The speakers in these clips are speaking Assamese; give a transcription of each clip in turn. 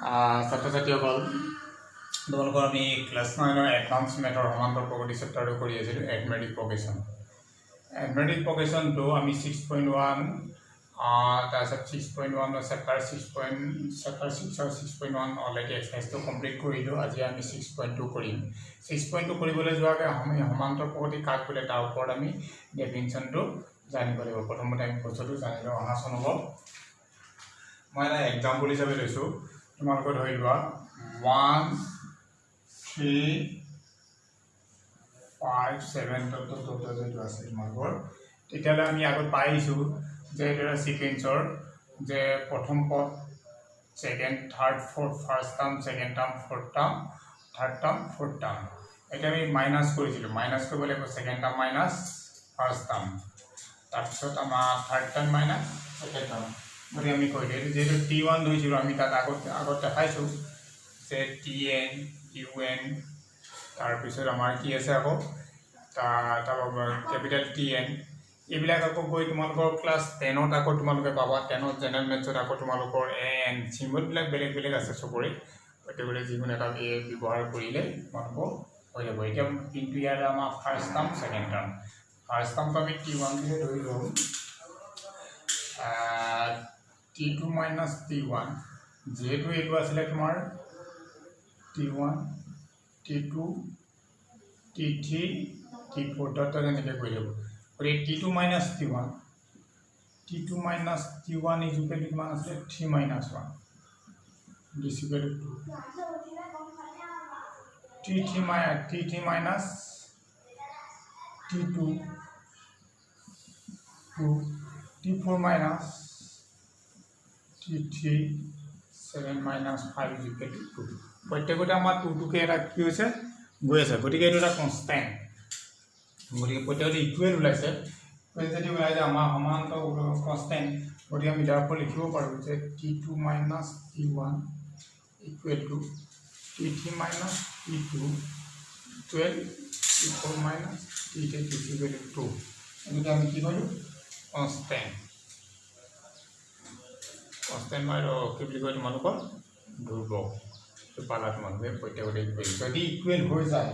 ছাত্ৰ-ছাত্ৰীসকল তোমালোকৰ আমি ক্লাছ 9 এডভান্স মেথৰ সমান্তৰ প্ৰগতি চেপ্টাৰটো কৰি আছিলোঁ এডমেটিক প্ৰগ্ৰেশ্যন। এডমেটিক প্ৰগ্ৰেশ্যনটো আমি 6.1 তাৰপিছত 6.1 চেপ্টাৰ 6 আৰু 6.1 অলৰেডি এক্সাৰচাইজটো কমপ্লিট কৰিলোঁ। আজি আমি 6.2 কৰিম। 6.2 কৰিবলৈ যোৱাকৈ আমি সমান্তৰ প্ৰগতি কাক বোলে তাৰ ওপৰত আমি ডেফিনিশ্যনটো জানিব লাগিব। প্ৰথমতে আমি বস্তুটো জানি লওঁ। অহাচোন হ'ব। মই এটা এক্সাম্পল হিচাপে লৈছোঁ। তোমালোকে ধৰি লোৱা 1 3 5 7 যিটো আছে তোমালোকৰ, তেতিয়াহ'লে আমি আগত পাই আহিছোঁ যে এইটো এটা ছিকুৱেঞ্চৰ যে প্ৰথম পদ, second, third, fourth, first term, second term, fourth term, third term, fourth term. এতিয়া আমি মাইনাছ কৰিছিলোঁ। মাইনাছ কৰিব লাগিব second term minus first term, তাৰপিছত আমাৰ third term minus second term. গতিকে আমি কৰিলোঁ এইটো যিহেতু T1 ধৰিছিলোঁ, আমি তাত আগত দেখাইছোঁ যে TN UN, তাৰপিছত আমাৰ কি আছে আকৌ কেপিটেল TN। এইবিলাক আকৌ গৈ তোমালোকৰ ক্লাছ 10ত আকৌ তোমালোকে পাবা। 10ত জেনেৰেল মেথছত আকৌ তোমালোকৰ AN চিম্বলবিলাক বেলেগ বেলেগ আছে চবৰে। প্ৰত্যেকৰে যিকোনো এটা ব্যৱহাৰ কৰিলে তোমালোকৰ হৈ যাব। এতিয়া কিন্তু ইয়াত আমাৰ first term second term. First টাৰ্মটো আমি T1 বুলি ধৰি লওঁ। T2 মাইনাছ T1, যিহেতু এইটো আছিলে তোমাৰ T1 T2 T3 T4 এনেকৈ কৰি ল'ব। গতিকে T2 minus T1 is equal to কিমান আছিলে 3 minus 1 this equal to 2 T3 minus T2 2 T4 minus T3 7 minus 5 is equal to 2। প্ৰত্যেকতে আমাৰ 2কে এটা কি হৈছে গৈ আছে। গতিকে এইটো এটা কনষ্টেণ্ট। গতিকে প্ৰত্যেকতে ইকুৱেল ওলাইছে। যদি ওলাই যায় আমাৰ সমান্তৰ কনষ্টেণ্ট, গতিকে আমি তাৰ পৰা লিখিব পাৰোঁ যে T2 minus T1 equal to T3 minus T2 12 T4 minus T3 equal to 2। এনেকৈ আমি কি কৰিলোঁ কনষ্টেণ্ট মানে কি বুলি কয় তোমালোকৰ ধ্ৰুৱক পালা। তোমালোকে প্ৰত্যেকতে ইকুৱেল। যদি ইকুৱেল হৈ যায়,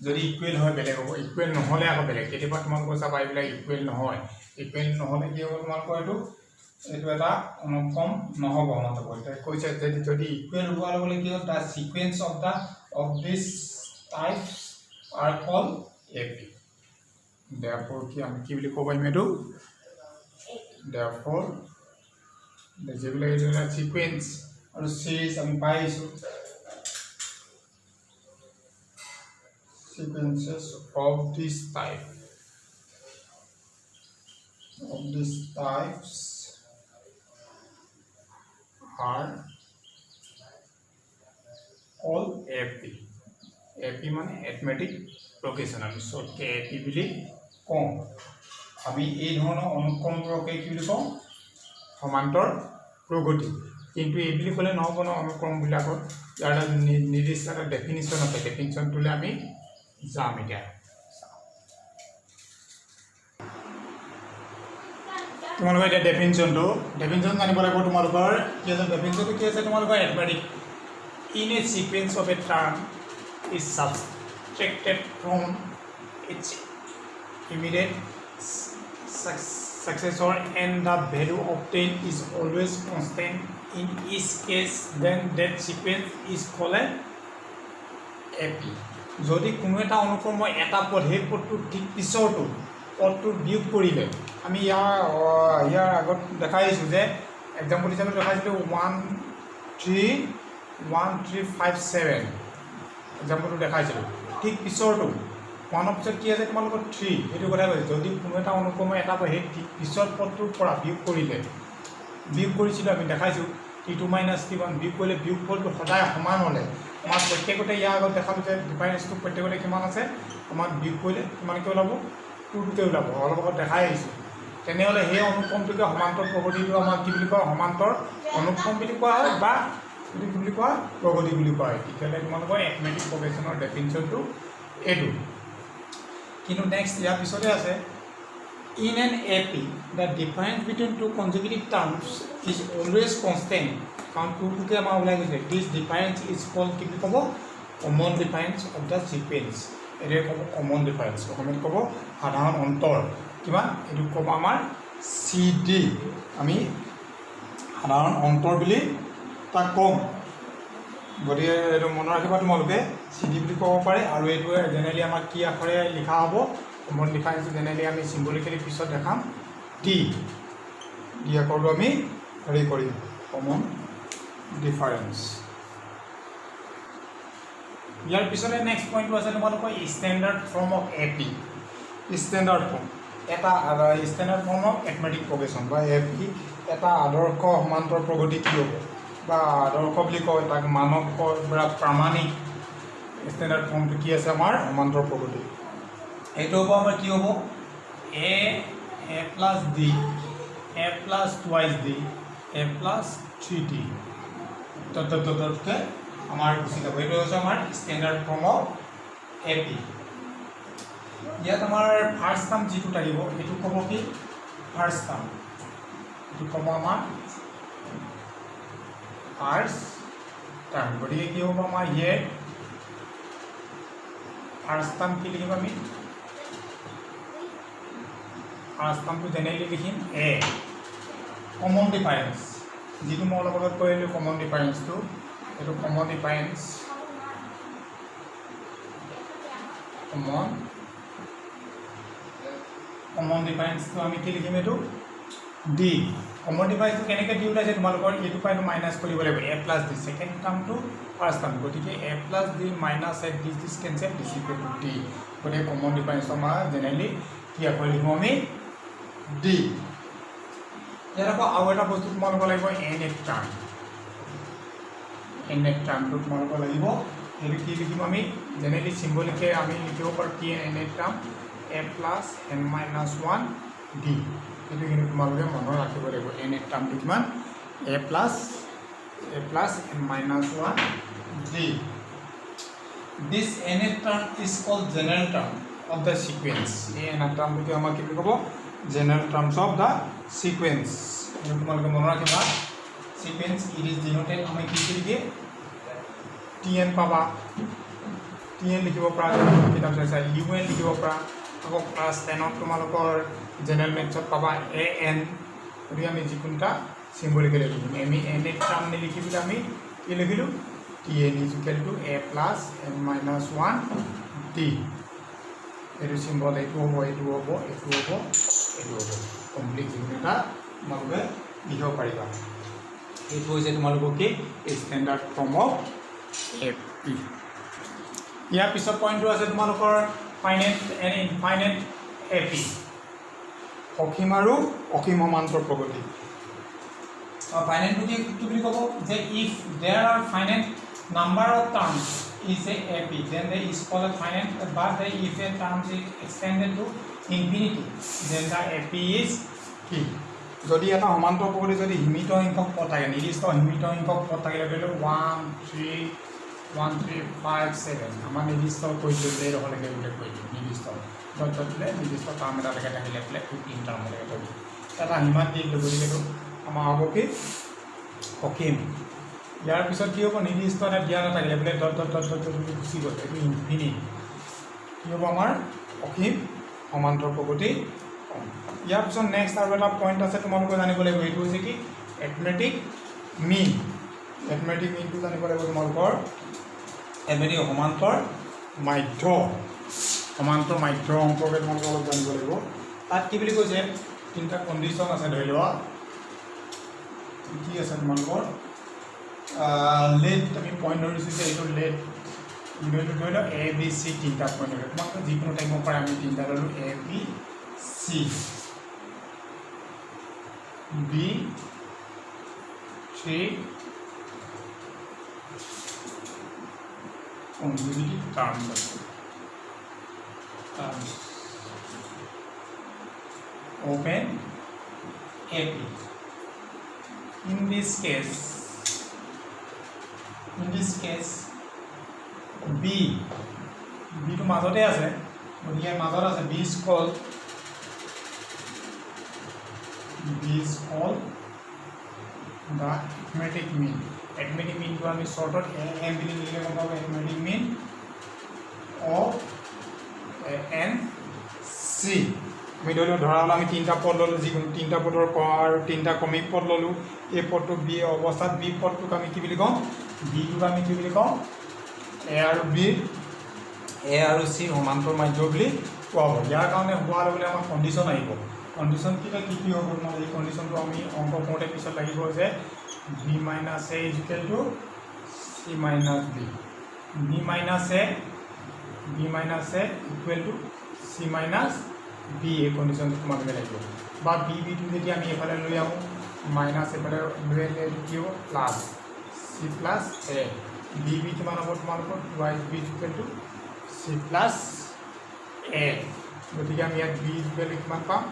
যদি ইকুৱেল হয় বেলেগ হ'ব, ইকুৱেল নহ'লে আকৌ বেলেগ। কেতিয়াবা তোমালোকৰ চাবা এইবিলাক ইকুৱেল নহয়। ইকুৱেল নহ'লে কি হ'ব তোমালোকৰ এইটো এটা অনুক্ৰম নহ'ব। সমান্তৰাল কৈছে যদি ইকুৱেল হোৱাৰ লগে লগে কি হ'ল তাৰ sequence of this types R cold AP। therefore কি আমি কি বুলি ক'ব পাৰিম এইটো therefore যিবিলাক এইটো এটা ছিকুৱেঞ্চ আৰু চিৰিজ আমি পাই আহিছোঁ। sequences of this types are all AP মানে arithmetic progression। আমি শৰ্টকে AP বুলি কওঁ। আমি এই ধৰণৰ অনুক্ৰমবোৰকে কি বুলি কওঁ সমান্তৰ প্ৰগতি। কিন্তু এই বুলি ক'লে নহ'ব ন। অনুক্ৰমবিলাকত ইয়াৰ এটা নিৰ্দিষ্ট এটা ডেফিনিশ্যন আছে। ডেফিনিশ্যনটোলৈ আমি যাম। এতিয়া তোমালোকৰ এতিয়া ডেফিনিশ্যন জানিব লাগিব। তোমালোকৰ কি আছে ডেফিনিশ্যনটো কি আছে তোমালোকৰ এডমেটিক in a sequence of a term is subtracted from its immediate successor and the value obtained is always constant in each case, then that sequence is called AP. যদি কোনো এটা অনুক্ৰম এটা পদ সেই পদটোৰ ঠিক পিছৰটো পদটোৰ বিয়োগ কৰিলে আমি ইয়াৰ আগত দেখাই আহিছোঁ যে এক্সাম্পল হিচাপে দেখাইছিলোঁ 1 3 5 7 এক্সাম্পলটো দেখাইছিলোঁ। ঠিক পিছৰটো 1ৰ পিছত কি আছে তোমালোকৰ 3 সেইটো কথা কৈছে। যদি কোনো এটা অনুক্ৰম এটা সেই ঠিক পিছৰ পদটোৰ পৰা বিয়োগ কৰিছিলোঁ আমি দেখাইছোঁ T2 মাইনাছ T1 বিয়োগ কৰিলে বিয়োগ ফলটো সদায় সমান হ'লে আমাৰ প্ৰত্যেকতে ইয়াৰ আগত দেখালোঁ যে ডিফাৰেঞ্চটো প্ৰত্যেকতে কিমান আছে আমাৰ বিয়োগ কৰিলে কিমানকৈ ওলাব 2কে ওলাব। অলপ আগত দেখাই আহিছোঁ। তেনেহ'লে সেই অনুক্ৰমটোকে সমান্তৰ প্ৰগতিটো আমাৰ কি বুলি কোৱা সমান্তৰ অনুক্ৰম বুলি কোৱা হয় বা কি বুলি কোৱা প্ৰগতি বুলি কোৱা হয়। তেতিয়াহ'লে তোমালোকৰ এডমেটিক প্ৰগ্ৰেশ্যনৰ ডেফিনিশ্যনটো এইটো। কিন্তু নেক্সট ইয়াৰ পিছতে আছে In an AP, the difference between two consecutive terms is always constant. কাৰণ টুকে আমাৰ ওলাই গৈছে this difference is called কি বুলি ক'ব common difference of the sequence. এৰে ক'ব common difference. অসমীয়াত ক'ব সাধাৰণ অন্তৰ কিমান এইটো ক'ব আমাৰ CD আমি সাধাৰণ অন্তৰ বুলি তাক ক'ম গতিকে এইটো মনত ৰাখিবা তোমালোকে CD বুলি ক'ব পাৰে আৰু এইটো জেনেৰেলি আমাৰ কি আখৰে লিখা হ'ব common difference জেনেৰেলি আমি সিম্বলিক্যালি পিছত দেখাম D আখৰটো আমি হেৰি কৰিম common difference. ইয়াৰ পিছতে নেক্সট পইণ্টটো আছে তোমালোকৰ standard form of AP. Standard form এটা স্ট্যান্ডাৰ্ড ফৰ্ম অফ অ্যাৰিথমেটিক প্ৰোগ্ৰেশন বা AP এটা আদৰ্শ সমান্তৰ প্ৰগতি কি হ'ব বা আদৰ্শ বুলি কয় তাক মানক বা প্ৰামাণিক স্ট্যান্ডাৰ্ড ফৰ্মটো কি আছে আমাৰ সমান্তৰ প্ৰগতি এইটো হ'ব আমাৰ কি হ'ব a plus d a plus twice d a plus 3d ততকে আমাৰ গুছি যাব এইটো হৈছে আমাৰ স্ট্যান্ডাৰ্ড ফৰ্ম অফ AP. ইয়াত আমাৰ ফাৰ্স্ট টাৰ্ম যেটো থাকিব এটো ক'ব কি ফাৰ্স্ট টাৰ্ম এটো ক'ব আমাৰ ফাৰ্স্ট টাৰ্ম গতিকে কি হ'ব আমাৰ ইয়াত ফাৰ্স্ট টাৰ্ম কি লিখিম আমি ফাৰ্স্ট টাৰ্মটো জেনেৰেলি লিখিম a কমন ডিফাৰেন্স যেটো মই অলপ আগত কৈলো কমন ডিফাৰেন্সটো এটো কমন ডিফাৰেন্স কমন ডিফাৰেন্সটো আমি কি লিখিম এটো d কমন ডিফাৰেন্সটো কেনেকৈ দি ওলাইছে তোমালোকৰ এটো পাইটো মাইনাস কৰিব লাগিব a plus d সেকেন্ড টার্মটো ফার্স্ট টার্ম গতিকে a plus d minus a this cancel this equal to d গতিকে কমন ডিফাৰেন্স আমাৰ জেনেৰেলি কি আখৰ লিখিম আমি d. ইয়াৰ আকৌ আৰু এটা বস্তু তোমালোকৰ লাগিব nth টাৰ্মটো তোমালোকৰ লাগিব এটো কি লিখিম আমি জেনেৰেলি সিম্বলিকে আমি লিখিব পাৰো কি nth term a plus n minus 1 d এটো কিন্তু তোমালোকে মনত ৰাখিব লাগিব nth টার্মটো কিমান a plus n minus 1 d. This nth term is called general term of the sequence. এই nth টার্মটো আমাৰ কি বুলি ক'ব general terms of the sequence. এটো তোমালোকে মনত ৰাখিবা sequence it is denoted আমি কি লিখি tn পাবা tn লিখিব পৰা কিতাপ চাইছা un লিখিব পৰা আকৌ ক্লাস 10 ত তোমালোকৰ জেনাৰেল মেথছত পাবা an গতিকে আমি যিকোনটা সিম্বলিক্যালি লিখিম আমি n এর টার্ম লিখি বিলে আমি কি লিখিলো tn is equal to a plus n minus 1 d এর সিম্বল এটো হ'ব এটো হ'ব এটো হ'ব এটো হ'ব কমপ্লিট যিকোনটা তোমালোকে লিখিব পাৰিবা এটো হৈছে তোমালোকৰ কি স্ট্যান্ডাৰ্ড ফৰ্ম অফ AP. ইয়াৰ পিছত পইণ্টটো আছে তোমালোকৰ ফাইনাইট এণ্ড ইনফাইনাইট AP অসীম আৰু অসীম সমান্তৰ প্ৰগতি ফাইনাইটটো কি বুলি ক'ব যে if there are finite number of terms is a AP then they is called a finite but if a term is extended to infinity then the AP is কি যদি এটা সমান্তৰ প্ৰগতি যদি সীমিত সংখ্যক পদ থাকে নিৰ্দিষ্ট সীমিত সংখ্যক পদ থাকে ধৰি 1 3 1 3 5 7 আমাৰ নিৰ্দিষ্ট কৈছো যে ৰহলৈকে উল্লেখ কৰিছো নিৰ্দিষ্ট দত্তলে নিৰ্দিষ্ট টাৰ্ম এটা থাকে থাকিলে প্লে 15 টাৰ্ম লাগে তো এটা হিমাত দি গতিকে আমাৰ হ'ব কি অসীম ইয়াৰ পিছত কি হ'ব নিৰ্দিষ্ট এটা দিয়া নাথাকিলে প্লে দত্ত গুচি গ'ল এইটো ইনফিনিটি কি হ'ব আমাৰ অসীম সমান্তৰ প্ৰগতি ইয়াৰ পিছত নেক্সট আৰু এটা পইণ্ট আছে তোমালোকে জানিব লাগিব এইটো হৈছে কি অ্যাৰিথমেটিক মিনটো জানিব লাগিব তোমালোকৰ এমনি সমান্তৰ মাধ্য সম্পৰ্কে তোমালোকে অলপ জানিব লাগিব তাত কি বুলি কৈছে তিনিটা কণ্ডিশ্যন আছে ধৰি লোৱা কি আছে তোমালোকৰ লেট আমি পইণ্ট ধৰিছোঁ যে এইটো লেট ইউনিটটো ধৰি লওক এ বি চি তিনিটা পইণ্ট ধৰি তোমালোকে যিকোনো টাইমৰ পৰা আমি তিনিটা ধৰিলোঁ A B C be 3 consecutive terms open AP. In this case B to মাজতে আছে গতিকে মাজত আছে B is called B is called the arithmetic mean. Arithmetic mean to আমি shortত AM বুলি লিখিলে গম পাব arithmetic mean of ANC আমি ধৰা হল আমি তিনটা পদ ললো যিকোনো তিনটা পদৰ আৰু তিনটা ক্ৰমিক পদ ললো এই পদটো বি অৱস্থাত বি পদটোক আমি কি বুলি কম বি টোক আমি কি বুলি কম এ আৰু বি এ আৰু সি সমান্তৰ মাধ্য বুলি কোৱা হয় ইয়াৰ কাৰণে হোৱাৰ লগে আমাৰ কণ্ডিশ্যন আহিব কণ্ডিশ্যন কি হ'ব মানে এই কণ্ডিশ্যনটো আমি অংক কৰোঁতে পিছত লাগিব যে b minus a is equal to c minus b b minus a equal to c minus b এই কণ্ডিশ্যনটো তোমালোকে লাগিব বা b টো যদি আমি এফালে লৈ আহোঁ মাইনাছ এফালে লৈ আহিলে কি হ'ব plus c plus a b কিমান হ'ব তোমালোকৰ y b equal to c plus a গতিকে আমি ইয়াত b ভেলু কিমান পাম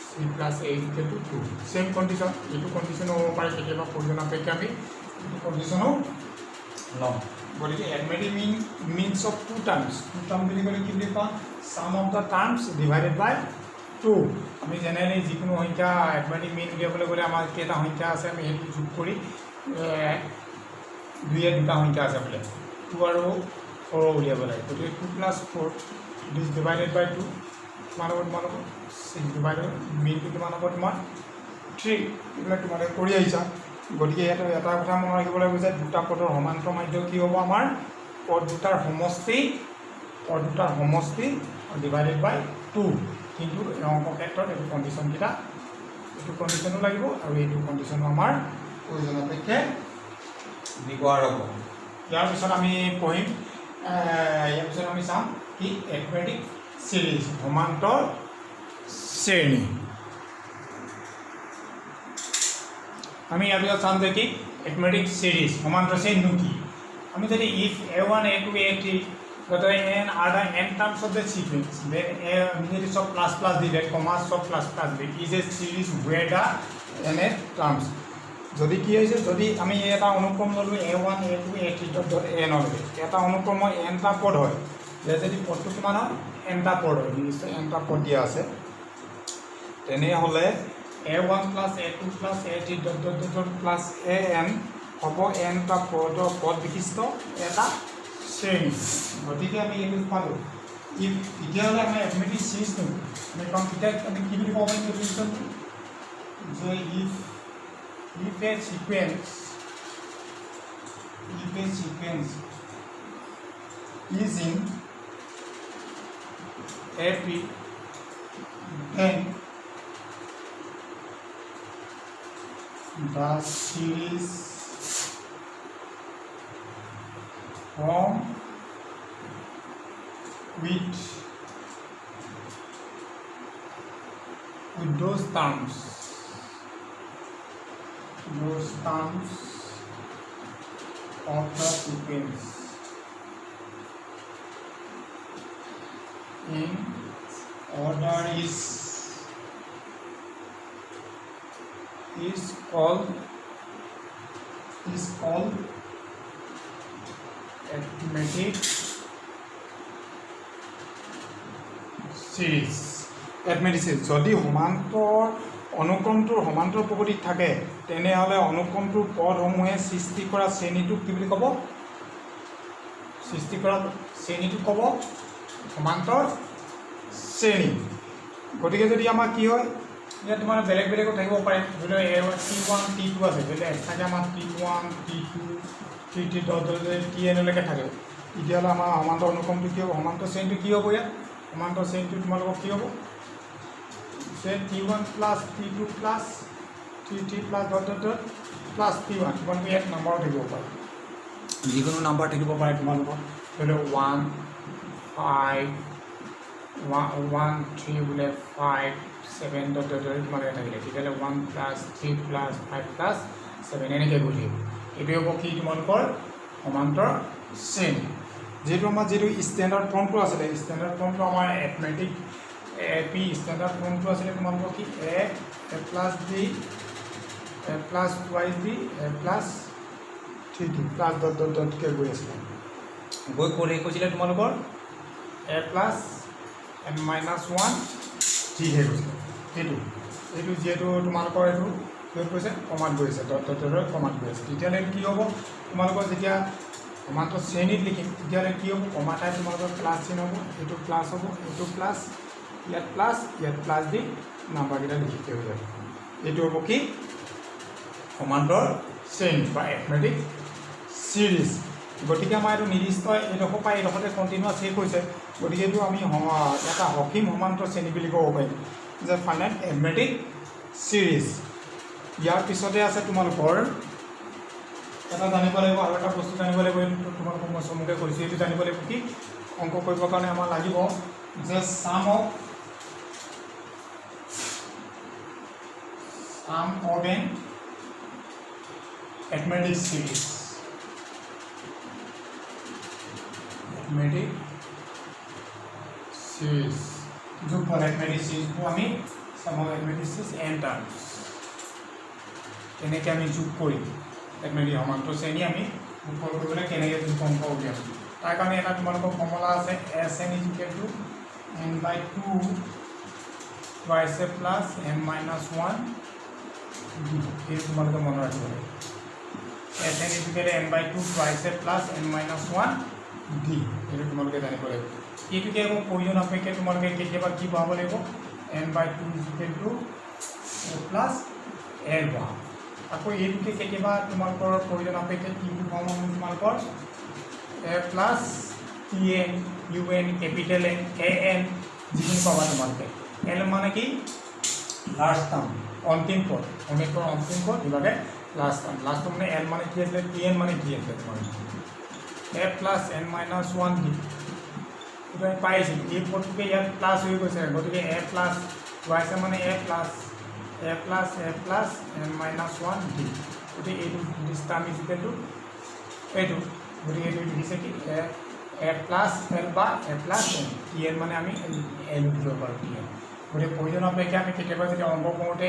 c plus a equal to 2 same condition এইটো কণ্ডিশ্যন হ'ব পাৰে কেতিয়াবা প্ৰয়োজন সাপেক্ষে আমি এইটো কণ্ডিশ্যনো লওঁ গতিকে arithmetic means of two terms বুলি ক'লে কি বুলি পাম sum of the terms divided by 2 আমি জেনেৰেলি যিকোনো সংখ্যা arithmetic mean উলিয়াবলৈ গ'লে আমাৰ কেইটা সংখ্যা আছে আমি সেইটো যোগ কৰি দুইয়ে দুটা সংখ্যা আছে বোলে 2 আৰু 4 উলিয়াব লাগে গতিকে 2 plus 4 is divided by 2 কিমান হ'ব তোমালোকৰ 6 divided mean টো কিমান হ'ব তোমাৰ 3 এইবিলাক তোমালোকে কৰি আহিছা গতিকে এটা কথা মনত ৰাখিব লাগিব যে দুটা পদৰ সমান্তৰ মাধ্য কি হ'ব আমাৰ পদ দুটাৰ সমষ্টি ডিভাইডেড বাই 2 কিন্তু অংক ক্ষেত্ৰত এই কণ্ডিশ্যনকেইটা এইটো কণ্ডিশ্যনো লাগিব আৰু এইটো কণ্ডিশ্যনো আমাৰ প্ৰয়োজন সাপেক্ষে ব্যৱহাৰ হ'ব ইয়াৰ পিছত আমি পঢ়িম ইয়াৰ পিছত আমি চাম কি arithmetic series সমান্তৰ শ্ৰেণী আমি ইয়াৰ পিছত চাম যে কি arithmetic series সমান্তৰ শ্ৰেণী কি আমি যদি if a1 a2 a3 n are the n terms of the sequence then there is of plus the commas of plus the is a series where the n terms যদি কি হৈছে যদি আমি এটা অনুক্ৰম ললো a1 a2 a3 n হবে এটা অনুক্ৰমৰ n টা পদ হয় যদি পদটো কিমান হয় n টা পদ হয় নিশ্চয় n টা পদ দিয়া আছে তেনে হলে a1 plus a2 plus a3 plus an হ'ব n টা পদ বিশিষ্ট এটা শ্ৰেণী গতিকে আমি এইটো পালোঁ তেতিয়াহ'লে আমি arithmetic series নো আমি কম্পিউটাৰ আমি কি বুলি ক'ব পাৰিম সলিউশ্যনটো যে if a sequence is in AP then the series from with those terms of the sequence in order is called arithmetic series যদি সমান্তৰ অনুক্ৰমটোৰ সমান্তৰ প্ৰকৃতিত থাকে তেনেহ'লে অনুক্ৰমটোৰ পদসমূহে সৃষ্টি কৰা শ্ৰেণীটোক কি বুলি ক'ব ক'ব সমান্তৰ শ্ৰেণী গতিকে যদি আমাৰ কি হয় ইয়াত তোমাৰ বেলেগ বেলেগো থাকিব পাৰে ধৰি লওক T1 T2 আছে তেতিয়া থাকে আমাৰ T1 T2 T3 Tn লৈকে থাকে তেতিয়াহ'লে আমাৰ সমান্তৰ অনুক্ৰমটো কি হ'ব সমান্তৰ শ্ৰেণীটো কি হ'ব ইয়াত সমান্তৰ শ্ৰেণীটো তোমালোকৰ কি হ'ব যে T1 plus T2 plus T3 plus plus T1 তোমালোকে ইয়াত নাম্বাৰো থাকিব পাৰে যিকোনো নাম্বাৰ থাকিব পাৰে তোমালোকৰ ধৰি লওক 1 5 1 3 বোলে 5 7 তোমালোকে থাকিলে তেতিয়াহ'লে 1 plus 3 plus 5 plus 7 এনেকৈ গৈ থাকিব এইটো হ'ব কি তোমালোকৰ সমান্তৰ শ্ৰেণী যিহেতু আমাৰ যিটো ষ্টেণ্ডাৰ্ড ফৰ্মটো আছিলে ষ্টেণ্ডাৰ্ড ফৰ্মটো আমাৰ arithmetic AP ষ্টেণ্ডাৰ্ড ফৰ্মটো আছিলে তোমালোকৰ কি a plus b a plus twice b a plus 3d plus কে গৈ আছিলে গৈ কৰি কৈছিলে তোমালোকৰ a plus n minus 1 d হে গৈছিলে সেইটো এইটো যিহেতু তোমালোকৰ এইটো কিহত গৈছে কমাত গৈছে কমাত গৈ আছে তেতিয়াহ'লে কি হ'ব তোমালোকৰ যেতিয়া সমান্তৰাল শ্ৰেণীত লিখিম তেতিয়াহ'লে কি হ'ব কমা ঠাইত তোমালোকৰ প্লাছ চিন হ'ব এইটো প্লাছ হ'ব এইটো প্লাছ ইয়াত প্লাছ দি নাম্বাৰকেইটা লিখি হৈ যাব এইটো হ'ব কি সমান্তৰাল শ্ৰেণী বা এথমেটিক চিৰিজ গতিকে আমাৰ এইটো নিৰ্দিষ্ট এইডোখৰ পৰা এইডোখৰতে কণ্টিনিউৱাছ শেষ হৈছে গতিকে এইটো আমি এটা অসীম সমান্তৰাল শ্ৰেণী বুলি ক'ব পাৰিম যে ফাইনাইট এথমেটিক চিৰিজ ইয়াৰ পিছতে আছে তোমালোকৰ এটা জানিব লাগিব আৰু এটা বস্তু জানিব লাগিব এইটো তোমালোকক মই চমুকে কৈছোঁ এইটো জানিব লাগিব কি অংক কৰিবৰ কাৰণে আমাৰ লাগিব যে সাম অফ এন arithmetic series যোগফল arithmetic series को আমি sum of arithmetic series n terms কেনেকৈ আমি যোগ কৰিম arithmetic সমান্তৰাল শ্ৰেণী আমি যোগফল কৰিবলৈ কেনেকৈ যোগ অংক উলিয়াম তাৰ কাৰণে এটা তোমালোকৰ ফৰ্মুলা আছে Sn = n/2 twice a plus n - 1 এই তোমালোকে মনত ৰাখিব লাগিব Sn = n/2 twice a plus n - 1 d এইটো তোমালোকে জানিব লাগিব এইটোকে আকৌ প্ৰয়োজন সাপেক্ষে তোমালোকে কেতিয়াবা কি পাব লাগিব n/2 = a + l পাম আকৌ এইটোকে কেতিয়াবা তোমালোকৰ প্ৰয়োজন সাপেক্ষে কি পাম তোমালোকৰ a + tn un capital N an যিখিনি পাবা তোমালোকে l মানে কি লাষ্ট টাৰ্ম অন্তিম পদ অনেকৰ অন্তিম পদ ইভাগে লাষ্ট টাৰ্ম মানে l মানে কি আছে tn মানে কি আছে তোমালোকে a + n - 1 d এটা পাইছে এই পদটোকে ইয়াত প্লাস হৈ গৈছে গতিকে a + y মানে a + n - 1 d গতিকে এইটো ডিস্টাম ইকুৱেল টু এইটো গতিকে এইটো দিছে কি a + l বা a + n tn মানে আমি l দিব পাৰোঁ tn গতিকে প্ৰয়োজন অপেক্ষা আমি কেতিয়াবা যদি অংক কৰোঁতে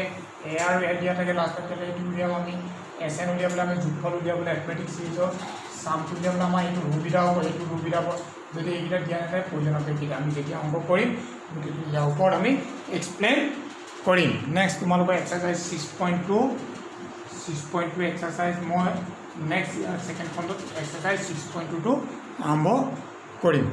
a আৰু l দিয়া থাকে লাষ্টত তেতিয়াহ'লে এইটো উলিয়াম আমি Sn উলিয়াবলৈ আমি যোগফল উলিয়াবলৈ arithmetic চিৰিজৰ সামটো উলিয়াবলৈ আমাৰ এইটো সুবিধা হ'ব এইটো সুবিধা হ'ব যদি এইকেইটা দিয়া নাথাকে প্ৰয়োজন অপেক্ষা আমি যেতিয়া অংক কৰিম গতিকে ইয়াৰ ওপৰত আমি এক্সপ্লেইন কৰিম নেক্সট তোমালোকৰ এক্সাৰচাইজ 6.2 এক্সাৰচাইজ মই নেক্সট ছেকেণ্ড খণ্ডত এক্সাৰচাইজ 6.2 টো আৰম্ভ কৰিম